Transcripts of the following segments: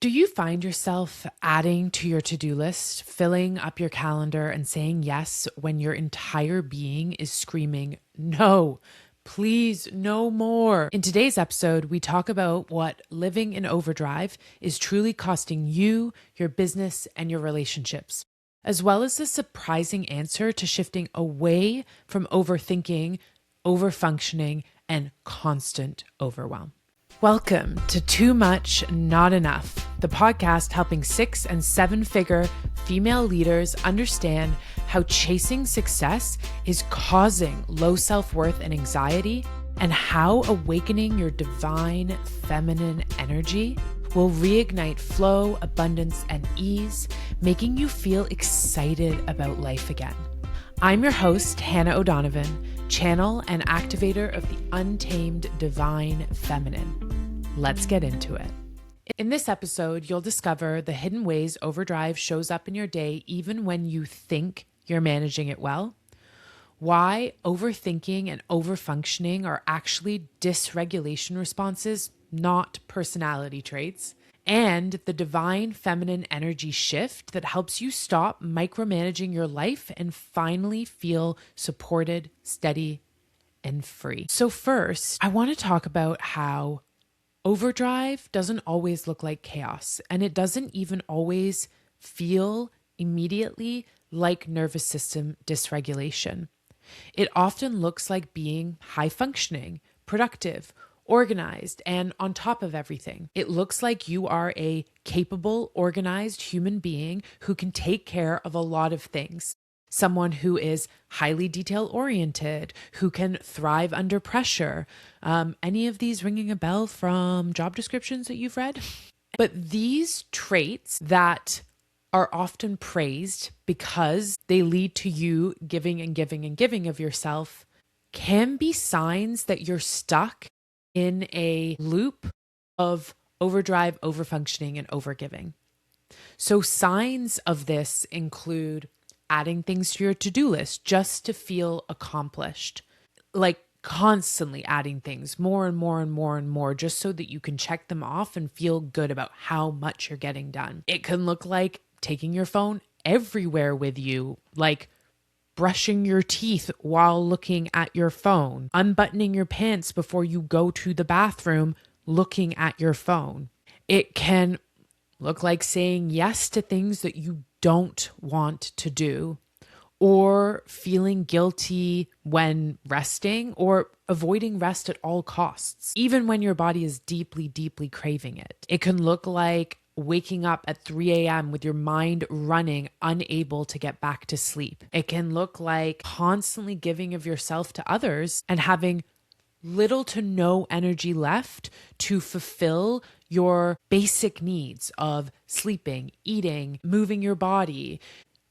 Do you find yourself adding to your to-do list, filling up your calendar, and saying yes when your entire being is screaming, no, please, no more? In today's episode, we talk about what living in overdrive is truly costing you, your business, and your relationships, as well as the surprising answer to shifting away from overthinking, overfunctioning, and constant overwhelm. Welcome to Too Much, Not Enough, the podcast helping 6- and 7-figure female leaders understand how chasing success is causing low self-worth and anxiety, and how awakening your divine feminine energy will reignite flow, abundance, and ease, making you feel excited about life again. I'm your host, Hannah O'Donovan, channel and activator of the untamed divine feminine. Let's get into it. In this episode, you'll discover the hidden ways overdrive shows up in your day even when you think you're managing it well, why overthinking and overfunctioning are actually dysregulation responses, not personality traits, and the divine feminine energy shift that helps you stop micromanaging your life and finally feel supported, steady, and free. So first, I want to talk about how overdrive doesn't always look like chaos, and it doesn't even always feel immediately like nervous system dysregulation. It often looks like being high functioning, productive, organized, and on top of everything. It looks like you are a capable, organized human being who can take care of a lot of things. Someone who is highly detail-oriented, who can thrive under pressure. Any of these ringing a bell from job descriptions that you've read? But these traits that are often praised because they lead to you giving and giving and giving of yourself can be signs that you're stuck in a loop of overdrive, overfunctioning, and overgiving. So signs of this include adding things to your to-do list just to feel accomplished, like constantly adding things more and more and more and more just so that you can check them off and feel good about how much you're getting done. It can look like taking your phone everywhere with you, like brushing your teeth while looking at your phone, unbuttoning your pants before you go to the bathroom, looking at your phone. It can look like saying yes to things that you don't want to do, or feeling guilty when resting, or avoiding rest at all costs, even when your body is deeply, deeply craving it. It can look like waking up at 3 a.m. with your mind running, unable to get back to sleep. It can look like constantly giving of yourself to others and having little to no energy left to fulfill your basic needs of sleeping, eating, moving your body,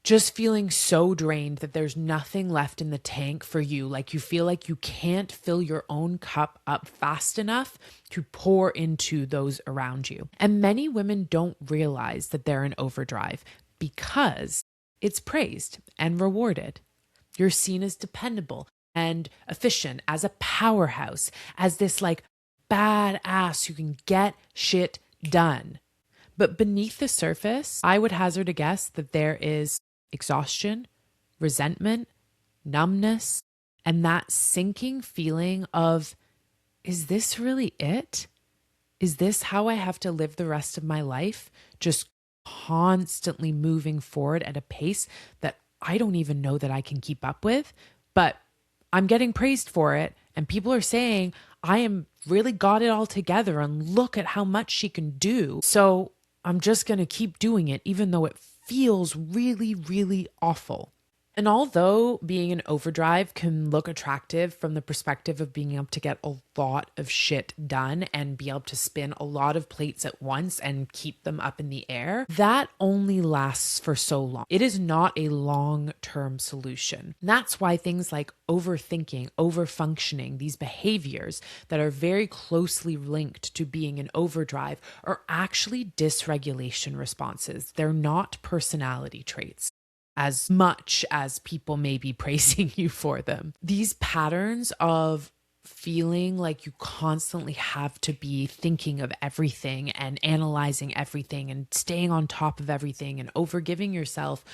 just feeling so drained that there's nothing left in the tank for you. Like you feel like you can't fill your own cup up fast enough to pour into those around you. And many women don't realize that they're in overdrive because it's praised and rewarded. You're seen as dependable and efficient, as a powerhouse, as this like badass who can get shit done. But beneath the surface, I would hazard a guess that there is exhaustion, resentment, numbness, and that sinking feeling of, is this really it? Is this how I have to live the rest of my life? Just constantly moving forward at a pace that I don't even know that I can keep up with, but I'm getting praised for it. And people are saying, I am really got it all together and look at how much she can do. So I'm just going to keep doing it, even though it feels really, really awful. And although being in overdrive can look attractive from the perspective of being able to get a lot of shit done and be able to spin a lot of plates at once and keep them up in the air, that only lasts for so long. It is not a long-term solution. And that's why things like overthinking, overfunctioning, these behaviors that are very closely linked to being in overdrive are actually dysregulation responses. They're not personality traits, as much as people may be praising you for them. These patterns of feeling like you constantly have to be thinking of everything and analyzing everything and staying on top of everything and overgiving yourself,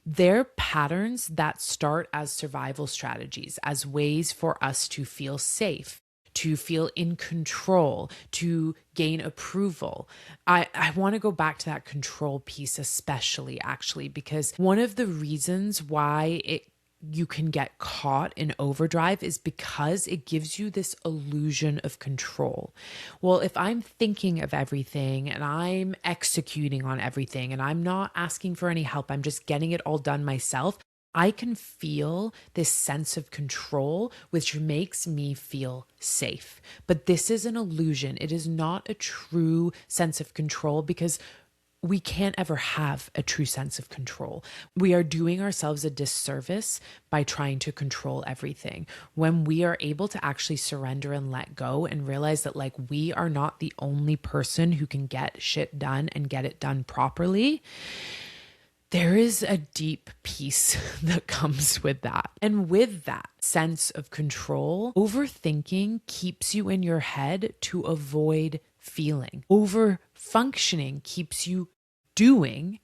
they're patterns that start as survival strategies, as ways for us to feel safe, to feel in control, to gain approval. I want to go back to that control piece, especially actually, because one of the reasons why you can get caught in overdrive is because it gives you this illusion of control. Well, if I'm thinking of everything and I'm executing on everything and I'm not asking for any help, I'm just getting it all done myself, I can feel this sense of control, which makes me feel safe. But this is an illusion. It is not a true sense of control because we can't ever have a true sense of control. We are doing ourselves a disservice by trying to control everything. When we are able to actually surrender and let go and realize that, like, we are not the only person who can get shit done and get it done properly, there is a deep peace that comes with that. And with that sense of control, overthinking keeps you in your head to avoid feeling. Overfunctioning keeps you doing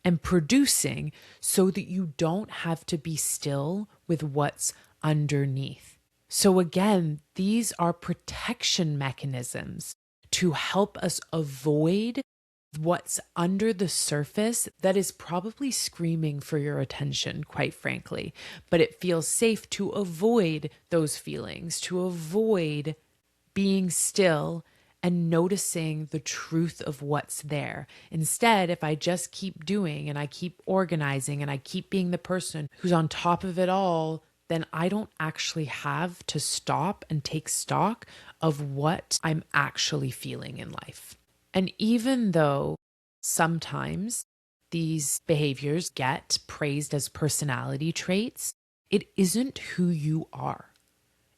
and producing so that you don't have to be still with what's underneath. So again, these are protection mechanisms to help us avoid what's under the surface that is probably screaming for your attention, quite frankly. But it feels safe to avoid those feelings, to avoid being still and noticing the truth of what's there. Instead, if I just keep doing and I keep organizing and I keep being the person who's on top of it all, then I don't actually have to stop and take stock of what I'm actually feeling in life. And even though sometimes these behaviors get praised as personality traits, it isn't who you are.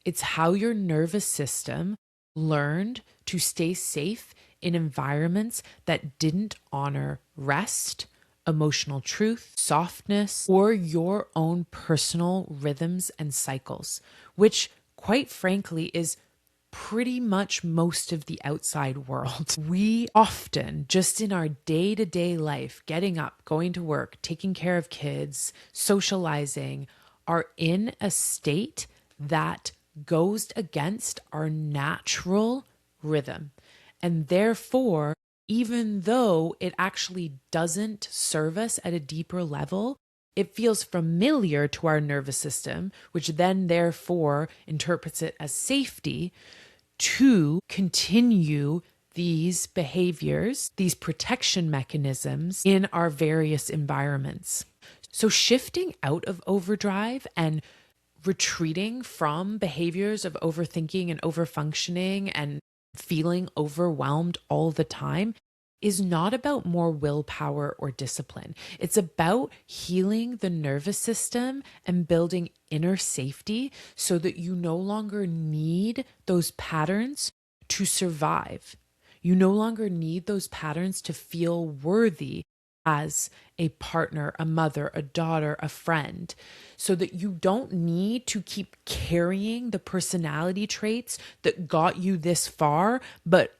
It's how your nervous system learned to stay safe in environments that didn't honor rest, emotional truth, softness, or your own personal rhythms and cycles, which, quite frankly, is pretty much most of the outside world. We often, just in our day-to-day life, getting up, going to work, taking care of kids, socializing, are in a state that goes against our natural rhythm. And therefore, even though it actually doesn't serve us at a deeper level, it feels familiar to our nervous system, which then therefore interprets it as safety to continue these behaviors, these protection mechanisms in our various environments. So shifting out of overdrive and retreating from behaviors of overthinking and overfunctioning and feeling overwhelmed all the time is not about more willpower or discipline. It's about healing the nervous system and building inner safety so that you no longer need those patterns to survive. You no longer need those patterns to feel worthy as a partner, a mother, a daughter, a friend, so that you don't need to keep carrying the personality traits that got you this far, but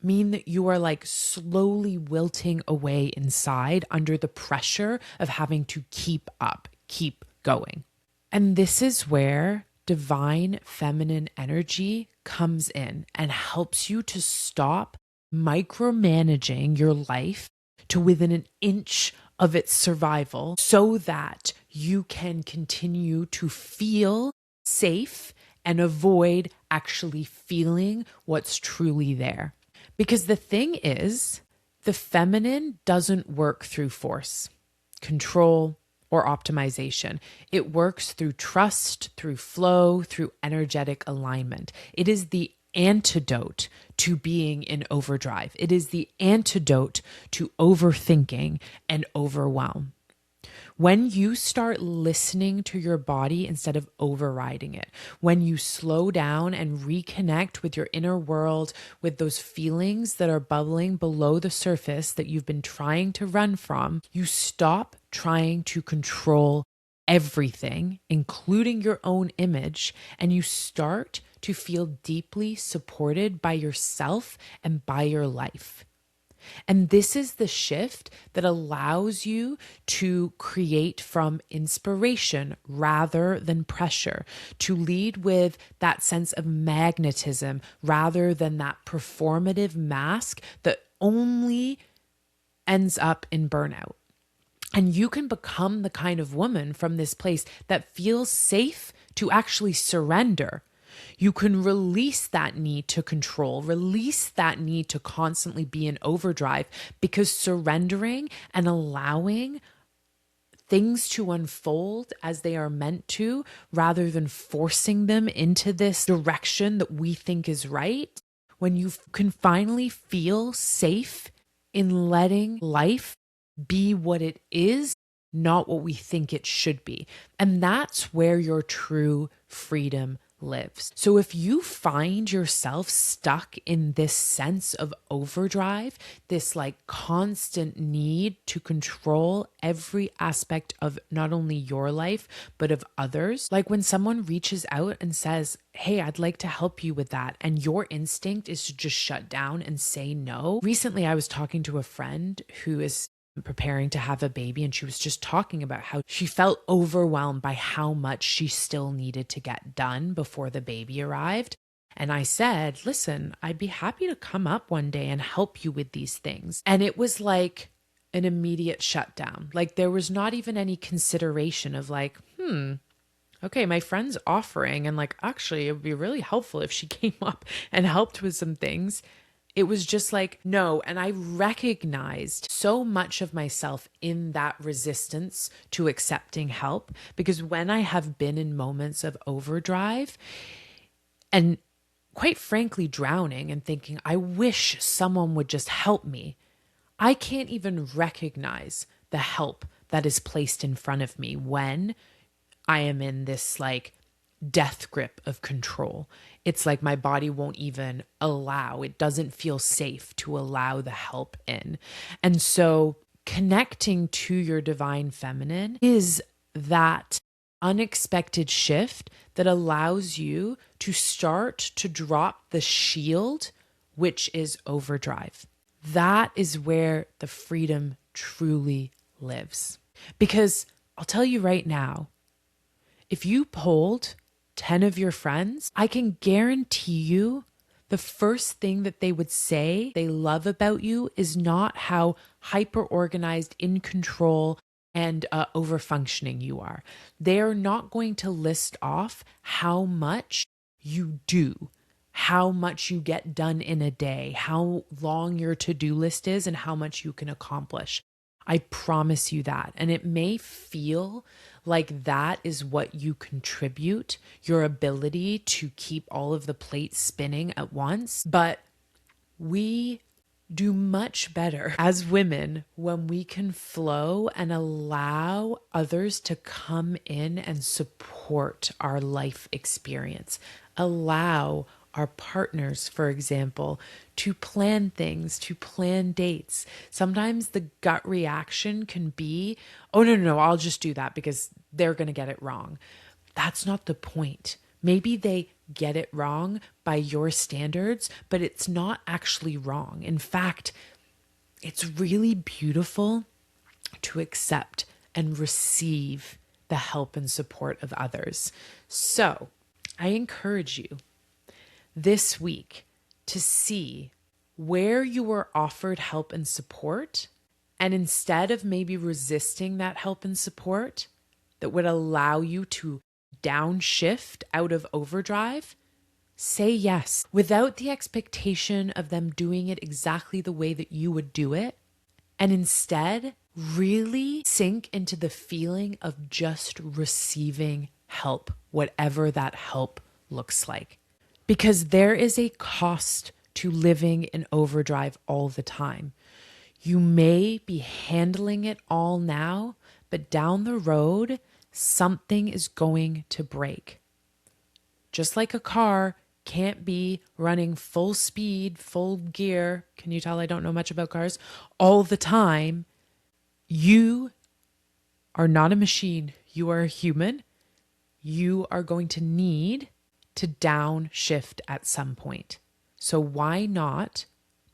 mean that you are like slowly wilting away inside under the pressure of having to keep up, keep going. And this is where divine feminine energy comes in and helps you to stop micromanaging your life to within an inch of its survival so that you can continue to feel safe and avoid actually feeling what's truly there. Because the thing is, the feminine doesn't work through force, control, or optimization. It works through trust, through flow, through energetic alignment. It is the antidote to being in overdrive. It is the antidote to overthinking and overwhelm. When you start listening to your body instead of overriding it, when you slow down and reconnect with your inner world, with those feelings that are bubbling below the surface that you've been trying to run from, you stop trying to control everything, including your own image, and you start to feel deeply supported by yourself and by your life. And this is the shift that allows you to create from inspiration rather than pressure, to lead with that sense of magnetism rather than that performative mask that only ends up in burnout. And you can become the kind of woman from this place that feels safe to actually surrender. You can release that need to control, release that need to constantly be in overdrive, because surrendering and allowing things to unfold as they are meant to, rather than forcing them into this direction that we think is right, when you can finally feel safe in letting life be what it is, not what we think it should be. And that's where your true freedom lives. So if you find yourself stuck in this sense of overdrive, this like constant need to control every aspect of not only your life, but of others, like when someone reaches out and says, hey, I'd like to help you with that, and your instinct is to just shut down and say no. Recently, I was talking to a friend who is preparing to have a baby, and she was just talking about how she felt overwhelmed by how much she still needed to get done before the baby arrived. And I said, listen, I'd be happy to come up one day and help you with these things. And it was like an immediate shutdown. Like there was not even any consideration of like, okay, my friend's offering, and like, actually, it would be really helpful if she came up and helped with some things. It was just like, no. And I recognized so much of myself in that resistance to accepting help, because when I have been in moments of overdrive and quite frankly drowning and thinking, I wish someone would just help me, I can't even recognize the help that is placed in front of me when I am in this like death grip of control. It's like my body won't even allow, it doesn't feel safe to allow the help in. And so connecting to your divine feminine is that unexpected shift that allows you to start to drop the shield, which is overdrive. That is where the freedom truly lives. Because I'll tell you right now, if you polled 10 of your friends, I can guarantee you the first thing that they would say they love about you is not how hyper organized, in control, and overfunctioning you are. They are not going to list off how much you do, how much you get done in a day, how long your to-do list is, and how much you can accomplish. I promise you that. And it may feel like that is what you contribute, your ability to keep all of the plates spinning at once. But we do much better as women when we can flow and allow others to come in and support our life experience. Allow our partners, for example, to plan things, to plan dates. Sometimes the gut reaction can be, oh, no, I'll just do that because they're going to get it wrong. That's not the point. Maybe they get it wrong by your standards, but it's not actually wrong. In fact, it's really beautiful to accept and receive the help and support of others. So I encourage you this week to see where you were offered help and support, and instead of maybe resisting that help and support that would allow you to downshift out of overdrive, say yes without the expectation of them doing it exactly the way that you would do it. And instead, really sink into the feeling of just receiving help, whatever that help looks like. Because there is a cost to living in overdrive all the time. You may be handling it all now, but down the road, something is going to break. Just like a car can't be running full speed, full gear. Can you tell I don't know much about cars? All the time. You are not a machine. you are a human, you are going to need to downshift at some point. So why not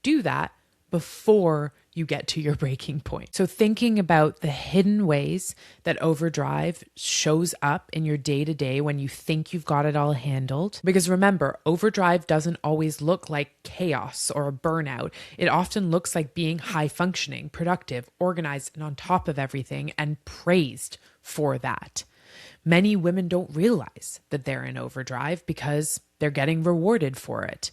do that before you get to your breaking point? So thinking about the hidden ways that overdrive shows up in your day-to-day when you think you've got it all handled. Because remember, overdrive doesn't always look like chaos or a burnout. It often looks like being high functioning, productive, organized, and on top of everything, and praised for that. Many women don't realize that they're in overdrive because they're getting rewarded for it.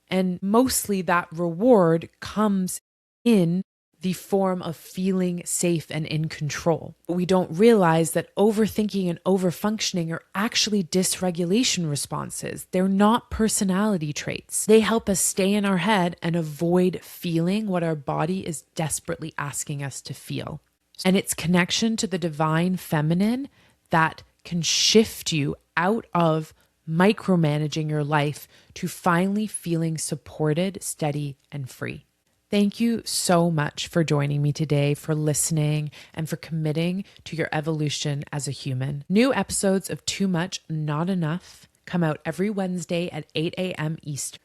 And mostly that reward comes in the form of feeling safe and in control. But we don't realize that overthinking and overfunctioning are actually dysregulation responses. They're not personality traits. They help us stay in our head and avoid feeling what our body is desperately asking us to feel. And it's connection to the divine feminine that can shift you out of micromanaging your life to finally feeling supported, steady, and free. Thank you so much for joining me today, for listening, and for committing to your evolution as a human. New episodes of Too Much, Not Enough come out every Wednesday at 8 a.m. Eastern.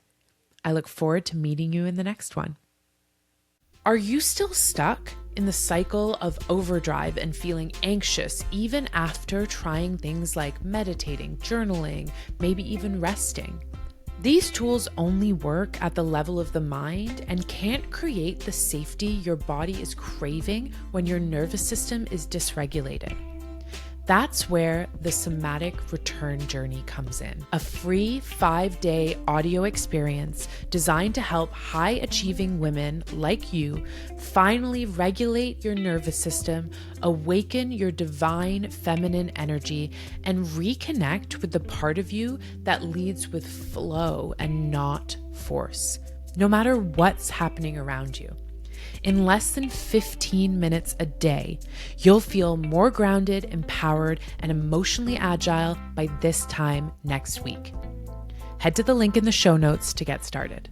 I look forward to meeting you in the next one. Are you still stuck in the cycle of overdrive and feeling anxious even after trying things like meditating, journaling, maybe even resting? These tools only work at the level of the mind and can't create the safety your body is craving when your nervous system is dysregulated. That's where the somatic return journey comes in. A free 5-day audio experience designed to help high-achieving women like you finally regulate your nervous system, awaken your divine feminine energy, and reconnect with the part of you that leads with flow and not force, no matter what's happening around you. In less than 15 minutes a day, you'll feel more grounded, empowered, and emotionally agile by this time next week. Head to the link in the show notes to get started.